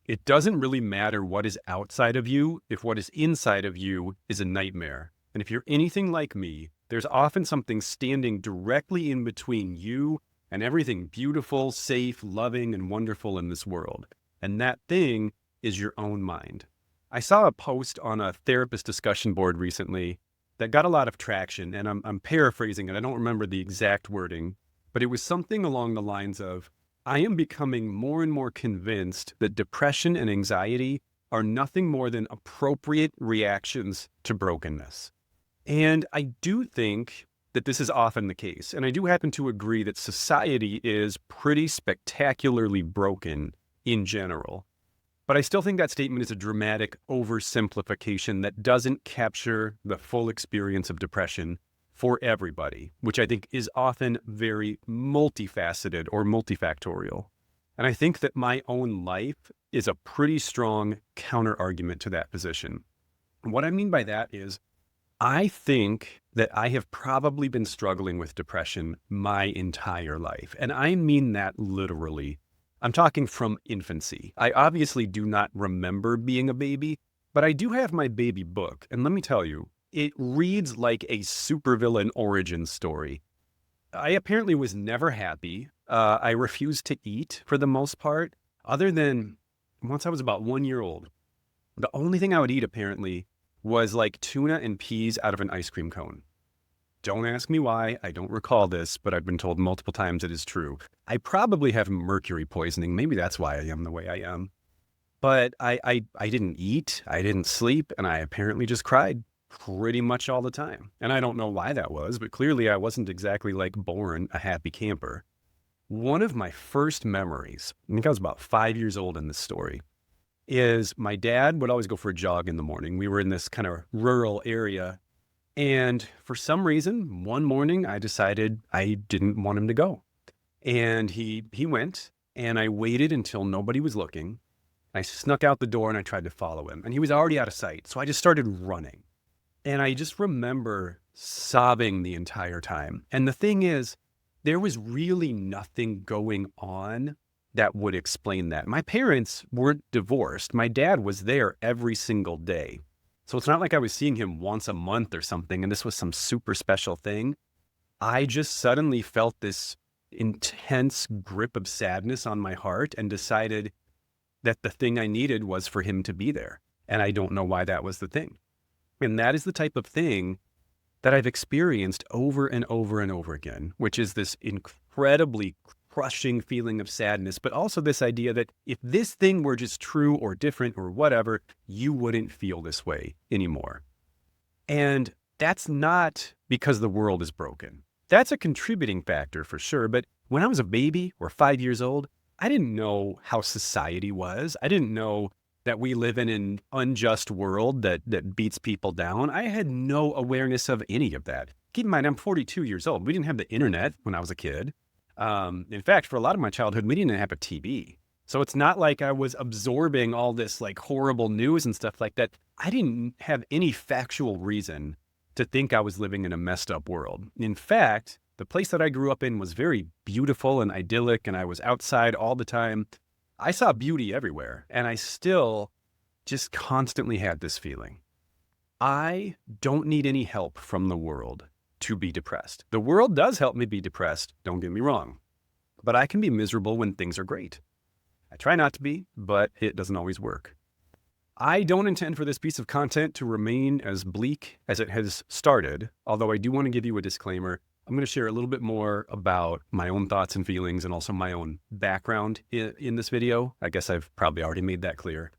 It doesn't really matter what is outside of you if what is inside of you is a nightmare. And if you're anything like me, there's often something standing directly in between you and everything beautiful, safe, loving, and wonderful in this world. And that thing is your own mind. I saw a post on a therapist discussion board recently that got a lot of traction, and I'm paraphrasing it. I don't remember the exact wording, but it was something along the lines of, I am becoming more and more convinced that depression and anxiety are nothing more than appropriate reactions to brokenness. And I do think that this is often the case. And I do happen to agree that society is pretty spectacularly broken in general. But I still think that statement is a dramatic oversimplification that doesn't capture the full experience of depression for everybody, which I think is often very multifaceted or multifactorial. And I think that my own life is a pretty strong counter argument to that position. What I mean by that is, I think that I have probably been struggling with depression my entire life. And I mean that literally. I'm talking from infancy. I obviously do not remember being a baby, but I do have my baby book. And let me tell you, it reads like a supervillain origin story. I apparently was never happy. I refused to eat for the most part, other than once I was about 1 year old. The only thing I would eat apparently was like tuna and peas out of an ice cream cone. Don't ask me why. I don't recall this, but I've been told multiple times it is true. I probably have mercury poisoning. Maybe that's why I am the way I am. But I didn't eat, I didn't sleep, and I apparently just cried pretty much all the time. And I don't know why that was, but clearly I wasn't exactly like born a happy camper. One of my first memories, I think I was about 5 years old in this story, is my dad would always go for a jog in the morning. We were in this kind of rural area. And for some reason, one morning I decided I didn't want him to go. And he went, and I waited until nobody was looking. I snuck out the door and I tried to follow him. And he was already out of sight. So I just started running. And I just remember sobbing the entire time. And the thing is, there was really nothing going on that would explain that. My parents weren't divorced. My dad was there every single day. So it's not like I was seeing him once a month or something, and this was some super special thing. I just suddenly felt this intense grip of sadness on my heart and decided that the thing I needed was for him to be there. And I don't know why that was the thing. And that is the type of thing that I've experienced over and over and over again, which is this incredibly crushing feeling of sadness, but also this idea that if this thing were just true or different or whatever, you wouldn't feel this way anymore. And that's not because the world is broken. That's a contributing factor for sure. But when I was a baby or 5 years old, I didn't know how society was. I didn't know that we live in an unjust world that beats people down. I had no awareness of any of that. Keep in mind, I'm 42 years old. We didn't have the internet when I was a kid. In fact, for a lot of my childhood, we didn't have a TV. So it's not like I was absorbing all this like horrible news and stuff like that. I didn't have any factual reason to think I was living in a messed up world. In fact, the place that I grew up in was very beautiful and idyllic, and I was outside all the time. I saw beauty everywhere, and I still just constantly had this feeling. I don't need any help from the world to be depressed. The world does help me be depressed, don't get me wrong, but I can be miserable when things are great. I try not to be, but it doesn't always work. I don't intend for this piece of content to remain as bleak as it has started, although I do want to give you a disclaimer. I'm going to share a little bit more about my own thoughts and feelings and also my own background in this video. I guess I've probably already made that clear.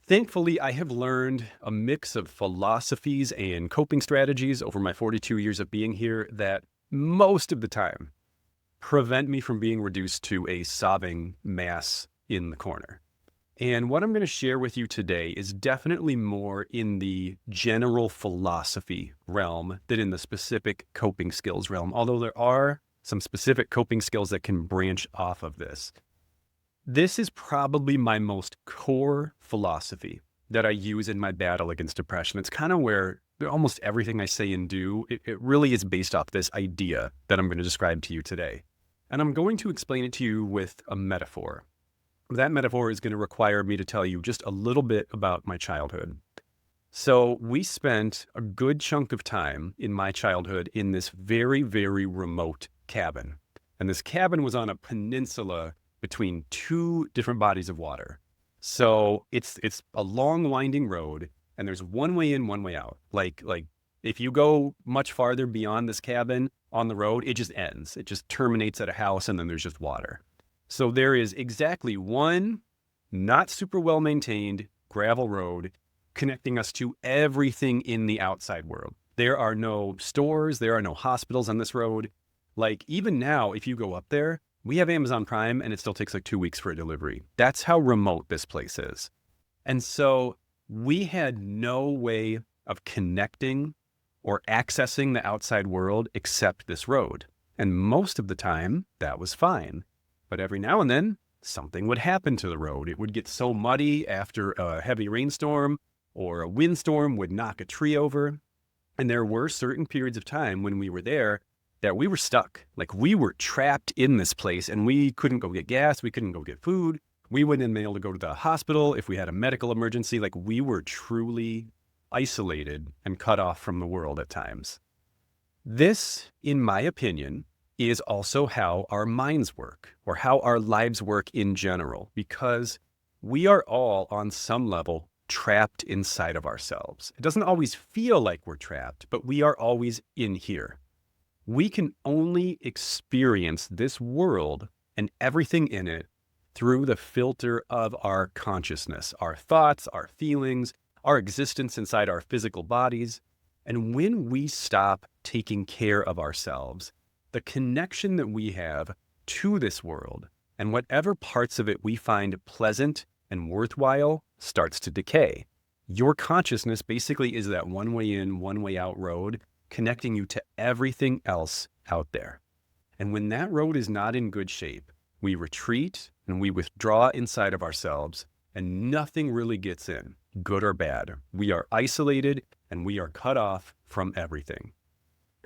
Thankfully, I have learned a mix of philosophies and coping strategies over my 42 years of being here that most of the time prevent me from being reduced to a sobbing mass in the corner. And what I'm going to share with you today is definitely more in the general philosophy realm than in the specific coping skills realm, although there are some specific coping skills that can branch off of this. This is probably my most core philosophy that I use in my battle against depression. It's kind of where almost everything I say and do, it really is based off this idea that I'm going to describe to you today. And I'm going to explain it to you with a metaphor. That metaphor is going to require me to tell you just a little bit about my childhood. So we spent a good chunk of time in my childhood in this very, very remote cabin. And this cabin was on a peninsula between two different bodies of water. So it's a long winding road and there's one way in, one way out. Like if you go much farther beyond this cabin on the road, it just ends. It just terminates at a house and then there's just water. So there is exactly one not super well maintained gravel road connecting us to everything in the outside world. There are no stores, there are no hospitals on this road. Like even now, if you go up there, we have Amazon Prime and it still takes like 2 weeks for a delivery. That's how remote this place is. And so we had no way of connecting or accessing the outside world except this road. And most of the time, that was fine. But every now and then, something would happen to the road. It would get so muddy after a heavy rainstorm, or a windstorm would knock a tree over. And there were certain periods of time when we were there that we were stuck. Like we were trapped in this place and we couldn't go get gas. We couldn't go get food. We wouldn't have been able to go to the hospital if we had a medical emergency. Like we were truly isolated and cut off from the world at times. This, in my opinion, is also how our minds work or how our lives work in general, because we are all on some level trapped inside of ourselves. It doesn't always feel like we're trapped, but we are always in here. We can only experience this world and everything in it through the filter of our consciousness, our thoughts, our feelings, our existence inside our physical bodies. And when we stop taking care of ourselves, the connection that we have to this world and whatever parts of it we find pleasant and worthwhile starts to decay. Your consciousness basically is that one way in, one way out road connecting you to everything else out there. And when that road is not in good shape, we retreat and we withdraw inside of ourselves and nothing really gets in, good or bad. We are isolated and we are cut off from everything.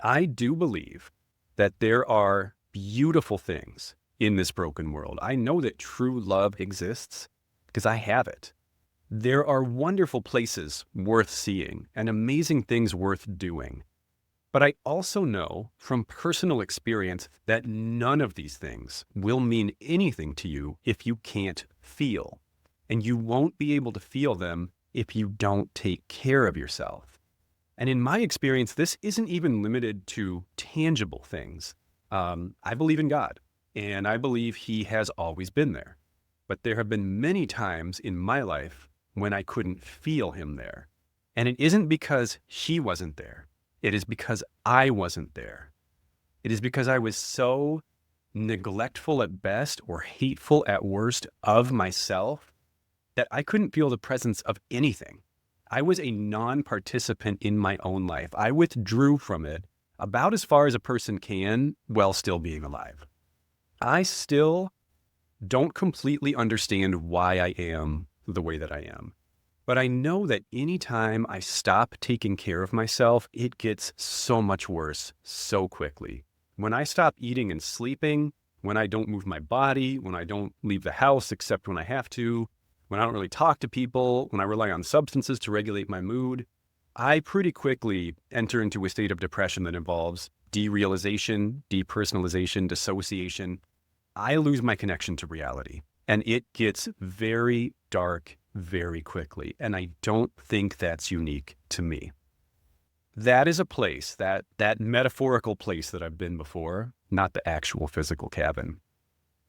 I do believe that there are beautiful things in this broken world. I know that true love exists because I have it. There are wonderful places worth seeing and amazing things worth doing. But I also know from personal experience that none of these things will mean anything to you if you can't feel. And you won't be able to feel them if you don't take care of yourself. And in my experience, this isn't even limited to tangible things. I believe in God, and I believe He has always been there. But there have been many times in my life when I couldn't feel Him there. And it isn't because He wasn't there. It is because I wasn't there. It is because I was so neglectful at best or hateful at worst of myself that I couldn't feel the presence of anything. I was a non-participant in my own life. I withdrew from it about as far as a person can while still being alive. I still don't completely understand why I am the way that I am. But I know that anytime I stop taking care of myself, it gets so much worse so quickly. When I stop eating and sleeping, when I don't move my body, when I don't leave the house except when I have to, when I don't really talk to people, when I rely on substances to regulate my mood, I pretty quickly enter into a state of depression that involves derealization, depersonalization, dissociation. I lose my connection to reality, and it gets very dark very quickly. And I don't think that's unique to me. That is a place, that metaphorical place that I've been before, not the actual physical cabin.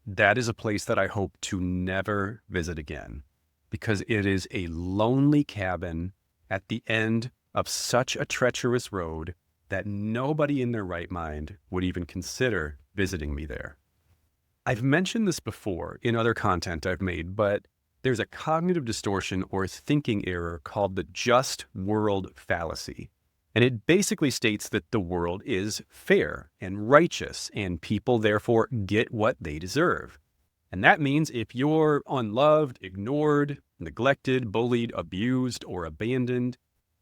That is a place that I hope to never visit again, because it is a lonely cabin at the end of such a treacherous road that nobody in their right mind would even consider visiting me there. I've mentioned this before in other content I've made, but there's a cognitive distortion or thinking error called the just world fallacy. And it basically states that the world is fair and righteous and people therefore get what they deserve. And that means if you're unloved, ignored, neglected, bullied, abused, or abandoned,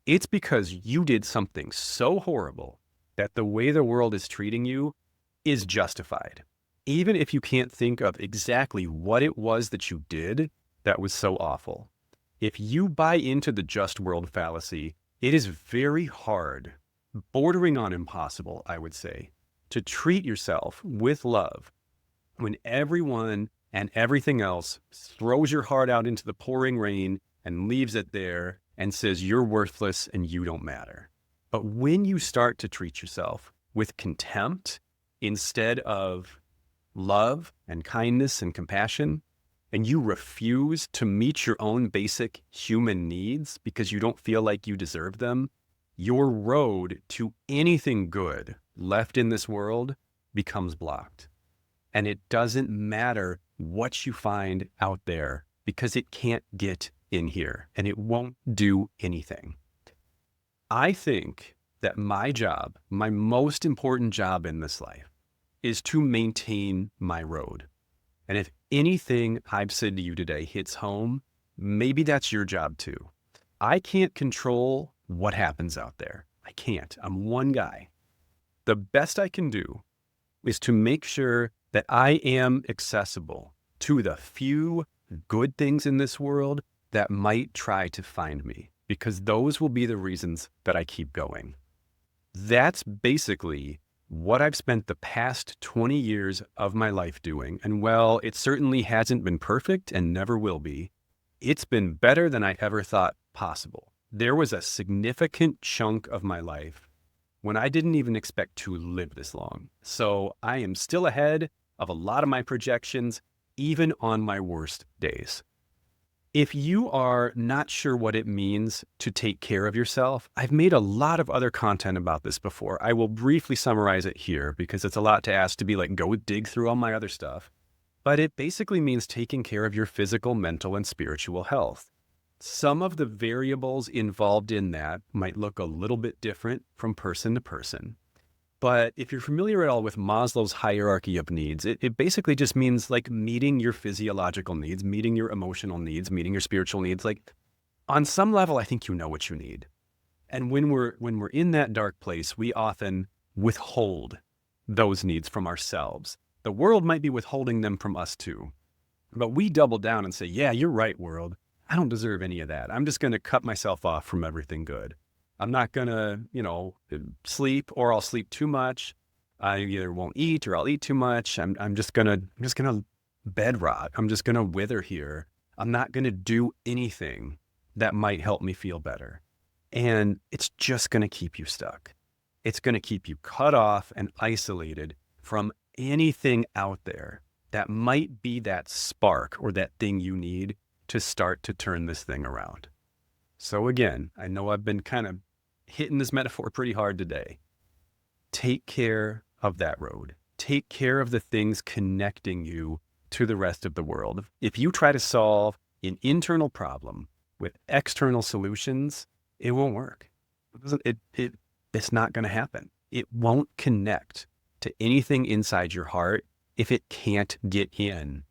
it's because you did something so horrible that the way the world is treating you is justified. even if you can't think of exactly what it was that you did that was so awful. If you buy into the just world fallacy, it is very hard, bordering on impossible, I would say, to treat yourself with love when everyone and everything else throws your heart out into the pouring rain and leaves it there and says you're worthless and you don't matter. But when you start to treat yourself with contempt instead of love and kindness and compassion, and you refuse to meet your own basic human needs because you don't feel like you deserve them, your road to anything good left in this world becomes blocked. And it doesn't matter what you find out there because it can't get in here and it won't do anything. I think that my job, my most important job in this life, is to maintain my road. And if anything I've said to you today hits home, maybe that's your job too. I can't control what happens out there. I can't. I'm one guy. The best I can do is to make sure that I am accessible to the few good things in this world that might try to find me, because those will be the reasons that I keep going. That's basically what I've spent the past 20 years of my life doing. And while it certainly hasn't been perfect and never will be, it's been better than I ever thought possible. There was a significant chunk of my life when I didn't even expect to live this long. So I am still ahead of a lot of my projections, even on my worst days. If you are not sure what it means to take care of yourself, I've made a lot of other content about this before. I will briefly summarize it here because it's a lot to ask to be like, go dig through all my other stuff. But it basically means taking care of your physical, mental, and spiritual health. Some of the variables involved in that might look a little bit different from person to person. But if you're familiar at all with Maslow's hierarchy of needs, it basically just means like meeting your physiological needs, meeting your emotional needs, meeting your spiritual needs. Like on some level, I think you know what you need. And when we're in that dark place, we often withhold those needs from ourselves. The world might be withholding them from us too. But we double down and say, yeah, you're right, world. I don't deserve any of that. I'm just going to cut myself off from everything good. I'm not going to, sleep, or I'll sleep too much. I either won't eat or I'll eat too much. I'm just going to bed rot. I'm just going to wither here. I'm not going to do anything that might help me feel better. And it's just going to keep you stuck. It's going to keep you cut off and isolated from anything out there that might be that spark or that thing you need to start to turn this thing around. So again, I know I've been kind of hitting this metaphor pretty hard today. Take care of that road. Take care of the things connecting you to the rest of the world. If you try to solve an internal problem with external solutions, it won't work. It's not going to happen. It won't connect to anything inside your heart if it can't get in,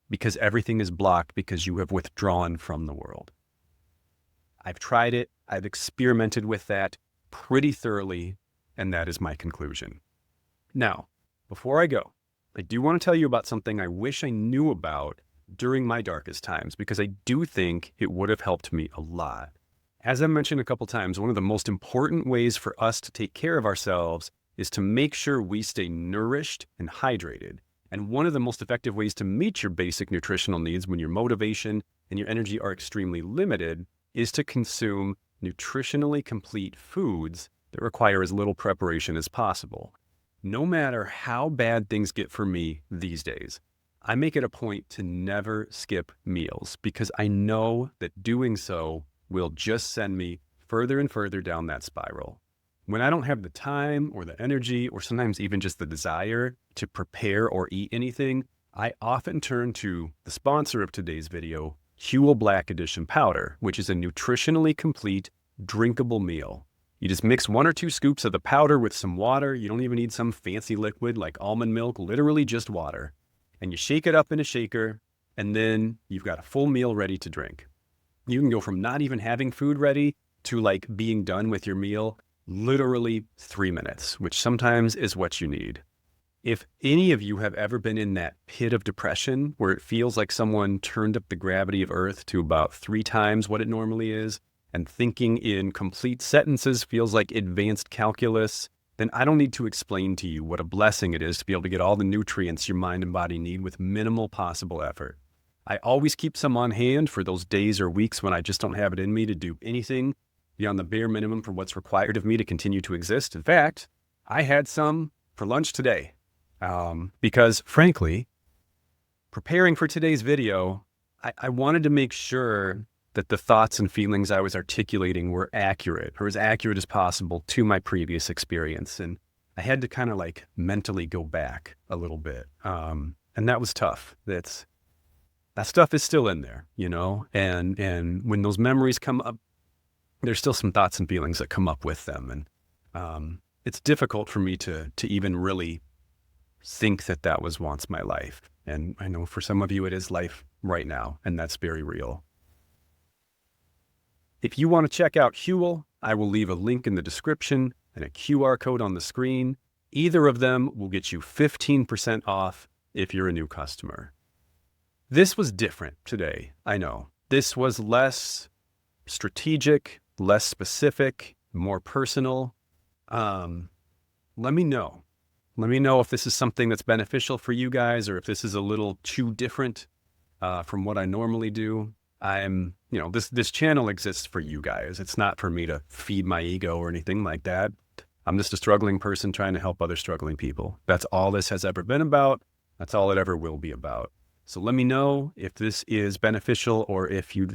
because everything is blocked because you have withdrawn from the world. I've tried it. I've experimented with that pretty thoroughly, and that is my conclusion. Now, before I go, I do want to tell you about something I wish I knew about during my darkest times, because I do think it would have helped me a lot. As I mentioned a couple times, one of the most important ways for us to take care of ourselves is to make sure we stay nourished and hydrated. And one of the most effective ways to meet your basic nutritional needs when your motivation and your energy are extremely limited is to consume nutritionally complete foods that require as little preparation as possible. No matter how bad things get for me these days, I make it a point to never skip meals, because I know that doing so will just send me further and further down that spiral. When I don't have the time or the energy, or sometimes even just the desire to prepare or eat anything, I often turn to the sponsor of today's video, Huel Black Edition Powder, which is a nutritionally complete, drinkable meal. You just mix 1 or 2 scoops of the powder with some water. You don't even need some fancy liquid like almond milk, literally just water. And you shake it up in a shaker, and then you've got a full meal ready to drink. You can go from not even having food ready to like being done with your meal literally 3 minutes, which sometimes is what you need. If any of you have ever been in that pit of depression where it feels like someone turned up the gravity of Earth to about 3 times what it normally is, and thinking in complete sentences feels like advanced calculus, then I don't need to explain to you what a blessing it is to be able to get all the nutrients your mind and body need with minimal possible effort. I always keep some on hand for those days or weeks when I just don't have it in me to do anything beyond the bare minimum for what's required of me to continue to exist. In fact, I had some for lunch today. Because frankly, preparing for today's video, I wanted to make sure that the thoughts and feelings I was articulating were accurate, or as accurate as possible to my previous experience. And I had to kind of like mentally go back a little bit. And that was tough. That stuff is still in there, you know, and when those memories come up, there's still some thoughts and feelings that come up with them. And it's difficult for me to even really think that was once my life. And I know for some of you it is life right now, and that's very real. If you want to check out Huel, I will leave a link in the description and a QR code on the screen. Either of them will get you 15% off if you're a new customer. This was different today, I know. This was less strategic, less specific, more personal. Let me know. Let me know if this is something that's beneficial for you guys, or if this is a little too different from what I normally do. This channel exists for you guys. It's not for me to feed my ego or anything like that. I'm just a struggling person trying to help other struggling people. That's all this has ever been about. That's all it ever will be about. So let me know if this is beneficial, or if you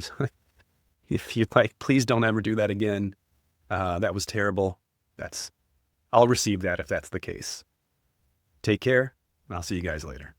like, please don't ever do that again. That was terrible. I'll receive that if that's the case. Take care, and I'll see you guys later.